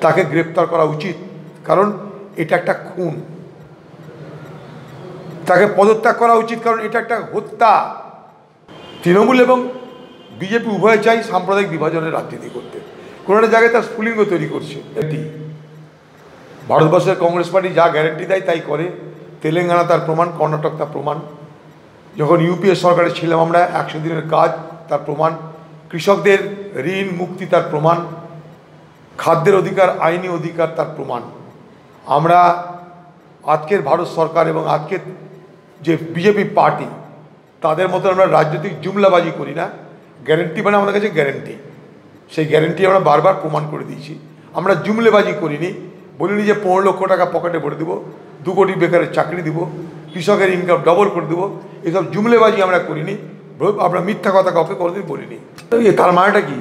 তাকে গ্রেপ্তার করা উচিত, কারণ এটা একটা খুন। তাকে পদত্যাগ করা উচিত, কারণ এটা একটা হত্যা। তৃণমূল এবং বিজেপি উভয় চাই সাম্প্রদায়িক বিভাজনের রাজনীতি করতে। কোনো একটা জায়গায় তার স্ফুলিঙ্গ তৈরি করছে। এটি ভারতবর্ষের কংগ্রেস পার্টি যা গ্যারেন্টি দেয় তাই করে। তেলেঙ্গানা তার প্রমাণ, কর্ণাটক তার প্রমাণ, যখন ইউপিএ সরকারে ছিলাম আমরা 100 দিনের কাজ তার প্রমাণ, কৃষকদের ঋণ মুক্তি তার প্রমাণ, খাদ্যের অধিকার, আইনি অধিকার তার প্রমাণ। আমরা আজকের ভারত সরকার এবং আজকের যে বিজেপি পার্টি তাদের মতো আমরা রাজনৈতিক জুমলাবাজি করি না। গ্যারেন্টি মানে আমাদের কাছে গ্যারেন্টি, সেই গ্যারেন্টি আমরা বারবার প্রমাণ করে দিয়েছি। আমরা জুমলেবাজি করিনি, বলিনি যে 15 লক্ষ টাকা পকেটে ভরে দেবো, 2 কোটি বেকারের চাকরি দেবো, কৃষকের ইনকাম ডবল করে দেবো, এসব জুমলেবাজি আমরা করিনি। আমরা মিথ্যা কথা কাউকে কোনোদিন বলিনি। তার মানেটা কি?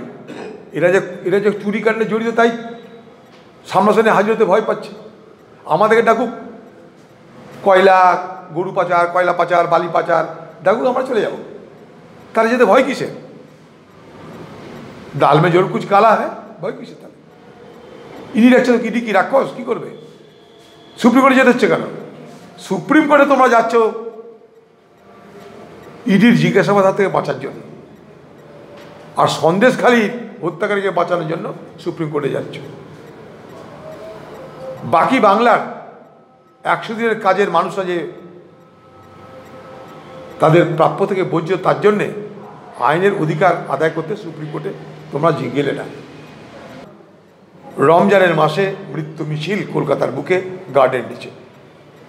এরা যে চুরিকাণ্ডে জড়িত তাই সামনাসামনি হাজির হতে ভয় পাচ্ছে। আমাদেরকে ডাকুক কয়লা, গরু পাচার, কয়লা পাচার, বালি পাচার ডাকুক, আমরা চলে যাব। তারা যেতে ভয় কিসে? ডাল মে জোর কুচ কালা হ্যাঁ, ভয় কিসে? তাহলে ইডি রাখছে, ইডি কি রাক্ষস? কি করবে? সুপ্রিম কোর্টে যেতে হচ্ছে কেন? সুপ্রিম কোর্টে তোমরা যাচ্ছ ইডির জিজ্ঞাসাবাদ থেকে বাঁচার জন্য, আর সন্দেশখালির হত্যাকারীকে বাঁচানোর জন্য সুপ্রিম কোর্টে যাচ্ছ। বাকি বাংলার 100 দিনের কাজের মানুষরা যে তাদের প্রাপ্য থেকে বঞ্চিত, তার জন্যে আইনের অধিকার আদায় করতে সুপ্রিম কোর্টে তোমরা গেলে না। রমজানের মাসে মৃত্যু মিছিল কলকাতার বুকে গার্ডের নিচে।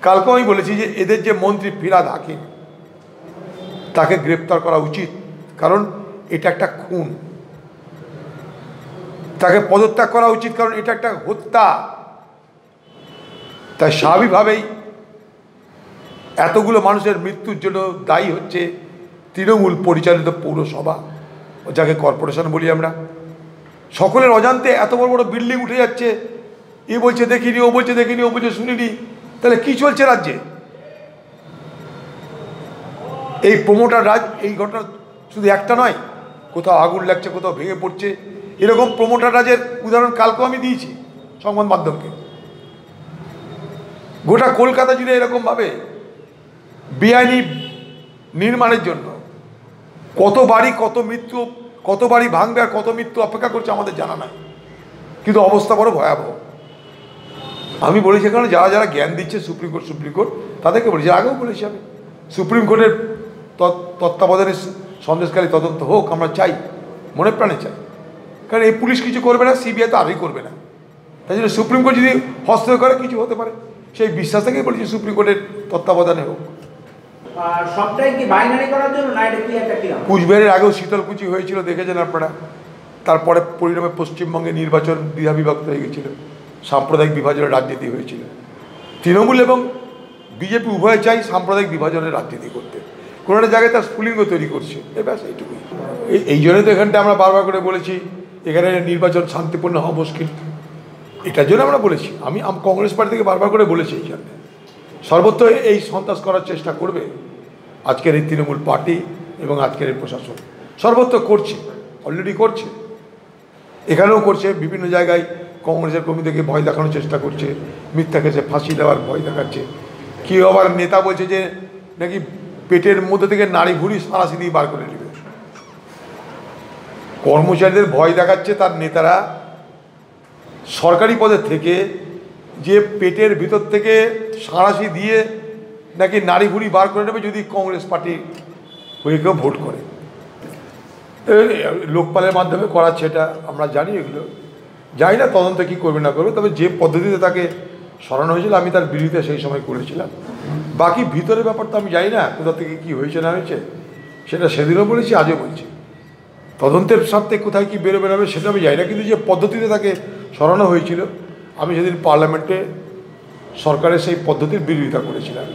কালকে আমি বলেছি যে এদের যে মন্ত্রী ফিরহাদ হাকিম, তাকে গ্রেপ্তার করা উচিত, কারণ এটা একটা খুন। তাকে পদত্যাগ করা উচিত, কারণ এটা একটা হত্যা। তাই স্বাভাবিকভাবেই এতগুলো মানুষের মৃত্যুর জন্য দায়ী হচ্ছে তৃণমূল পরিচালিত পৌরসভা, যাকে কর্পোরেশন বলি আমরা। সকলের অজান্তে এত বড় বড় বিল্ডিং উঠে যাচ্ছে, এ বলছে দেখিনি, ও বলছে দেখিনি, ও বলছে শুনিনি। তাহলে কি চলছে রাজ্যে? এই প্রমোটার রাজ। এই ঘটনা শুধু একটা নয়, কোথাও আগুন লাগছে, কোথাও ভেঙে পড়ছে। এরকম প্রমোটার রাজের উদাহরণ কালকেও আমি দিয়েছি সংবাদ মাধ্যমকে। গোটা কলকাতা জুড়ে এরকমভাবে বেআইনি নির্মাণের জন্য কত বাড়ি, কত মৃত্যু, কত বাড়ি ভাঙবে আর কত মৃত্যু অপেক্ষা করছে আমাদের জানা নাই। কিন্তু অবস্থা বড় ভয়াবহ। আমি বলেছি কারণ যারা যারা জ্ঞান দিচ্ছে সুপ্রিম কোর্ট তাদেরকে বলেছি, আগেও বলেছি আমি, সুপ্রিম কোর্টের তত্ত্বাবধানে সন্দেশখালী তদন্ত হোক, আমরা চাই, মনে প্রাণে চাই। কারণ এই পুলিশ কিছু করবে না, সিবিআই তো আরই করবে না। তাই জন্য সুপ্রিম কোর্ট যদি হস্তক্ষেপ করে কিছু হতে পারে, সেই বিশ্বাস থেকেই বলেছি সুপ্রিম কোর্টের তত্ত্বাবধানে হোক। কুচবিহারের আগেও শীতলকুচি হয়েছিল, দেখেছেন আপনারা। তারপরে পরিণামে পশ্চিমবঙ্গে নির্বাচন দ্বিধা বিভক্ত হয়ে গেছিল, সাম্প্রদায়িক বিভাজনের রাজনীতি হয়েছিল। তৃণমূল এবং বিজেপি উভয় চাই সাম্প্রদায়িক বিভাজনের রাজনীতি করতে। কোনো একটা জায়গায় তার স্ফুলিঙ্গ তৈরি করছে, ব্যাস এইটুকুই। এই জন্যই তো এখানটা আমরা বারবার করে বলেছি এখানে নির্বাচন শান্তিপূর্ণ হওয়া মুশকিল। এটার জন্য আমরা বলেছি, আমি কংগ্রেস পার্টি থেকে বারবার করে বলেছি এই জন্য সর্বত্র এই সন্ত্রাস করার চেষ্টা করবে আজকের এই তৃণমূল পার্টি এবং আজকের এই প্রশাসন। সর্বত্র করছে, অলরেডি করছে, এখানেও করছে। বিভিন্ন জায়গায় কংগ্রেসের কর্মীদেরকে ভয় দেখানোর চেষ্টা করছে, মিথ্যা কেসে ফাঁসি দেওয়ার ভয় দেখাচ্ছে। কেউ আবার নেতা বলছে যে নাকি পেটের মধ্যে থেকে নাড়ি ভুড়ি সারাশি দিয়ে বার করে নেবে। কর্মচারীদের ভয় দেখাচ্ছে তার নেতারা, সরকারি পদের থেকে যে পেটের ভিতর থেকে সাঁড়াশি দিয়ে নাকি নাড়ি ভুড়ি বার করে নেবে যদি কংগ্রেস পার্টি হয়ে কেউ ভোট করে। লোকপালের মাধ্যমে করাচ্ছে, এটা আমরা জানি। এগুলো জানি না তদন্ত কী করবে না করবে, তবে যে পদ্ধতিতে তাকে সরানো হয়েছিল আমি তার বিরোধিতা সেই সময় করেছিলাম। বাকি ভিতরের ব্যাপারটা আমি জানি না, কোথা থেকে কী হয়েছে না হয়েছে, সেটা সেদিনও বলেছি, আজও বলছি। তদন্তের স্বার্থে কোথায় কী বেরোবে না সেটা আমি জানি না, কিন্তু যে পদ্ধতিতে তাকে সরানো হয়েছিল আমি সেদিন পার্লামেন্টে সরকারের সেই পদ্ধতির বিরোধিতা করেছিলাম।